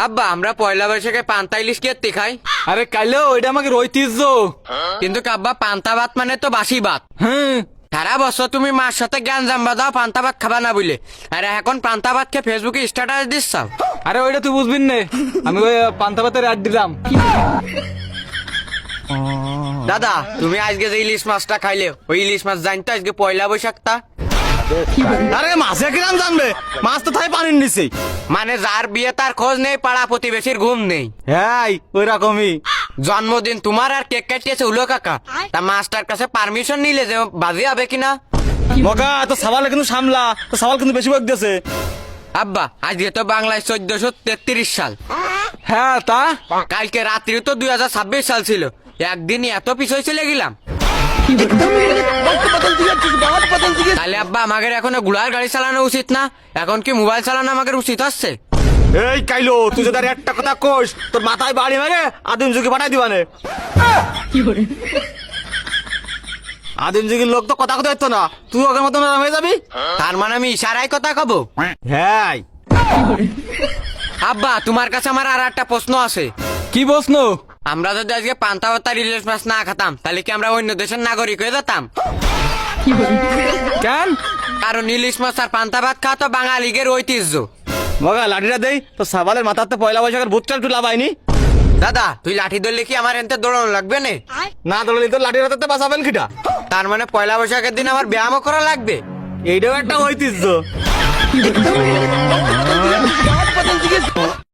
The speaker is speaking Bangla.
আব্বা আমরা পয়লা বৈশাখে পান্তা ইলিশ কেটে খাই। আরে কাইলেও ওইটা আমাকে ঐতিহ্য। কিন্তু আব্বা পান্তা ভাত মানে তো বাসি ভাত। হ্যাঁ সারা বছর তুমি মার সাথে জ্ঞান জাম্বা দাও পান্তা ভাত খাবা না বলে, আরে এখন পান্তা ভাত খেয়ে ফেসবুকে স্ট্যাটাস দিচ্ছ। আরে ওইটা তুই বুঝবিন নে, আমি ওই পান্তা ভাতের অ্যাড দিলাম। দাদা তুমি আজকে যে ইলিশ মাছটা খাইলে ওই ইলিশ মাছ জানতো আজকে পয়লা বৈশাখটা? আরে মাছে কিরাম জানবে, মাছ তো তাই পানির নিচে। মানে যার বিয়ে তার খোঁজ নেই, পাড়া প্রতিবেশীর ঘুম নেই। হ্যাঁ ওই রকমই। জন্মদিন তোমার আর কেক কাটিয়েছে উলো কাকা, তা মাস্টার কাছে পারমিশন নিলে যে বাজি হবে কিনা? মগা তো সওয়াল কিন্তু সামলা, তো সওয়াল কিন্তু বেশি বক দিয়েছে। আব্বা আজকে তো বাংলায় 1433 সাল। হ্যাঁ তা কালকে রাত্রি তো 2026 সাল ছিল, একদিনই এত পিছয় চলে গেলাম। তাহলে আব্বা আমাদের এখন ঘোড়ার গাড়ি চালানো উচিত না, এখন কি মোবাইল চালানো আমাদের উচিত হচ্ছে? এই কাইলো তুই যদি আর একটা কথা কোস তোর মাথায় বাড়ি মারে আদিম যুগে পাঠাই দিবানে। আদিম যুগের লোক তো কথা কথা হতো না, তুই ওকে মতন হয়ে যাবি। তার মানে আমি ইশারায় কথা কব? হ্যাঁ আব্বা তোমার কাছে আমার আর একটা প্রশ্ন আছে। কি প্রশ্ন? আমরা যদি আজকে পান্তা ভাত ইলিশ মাছ না খেতাম তাহলে কি আমরা অন্য দেশের নাগরিক হয়ে যেতাম? কেন? কারণ ইলিশ মাছ আর পান্তা ভাত খাওয়া তো বাঙালিদের ঐতিহ্য। মগা লাঠিটা দেই তো সাবালের মাথাতে পয়লা বৈশাখের ভূতটা একটু লাভাইনি। দাদা তুই লাঠি ধরলে কি আমার এনতে দৌড়ানো লাগবে না? না ধরলে তো লাঠির হাতে বাঁচাবেন কিটা? তার মানে পয়লা বৈশাখের দিন আমার ব্যায়ামও করা লাগবে। এইটাও একটা ঐতিহ্য।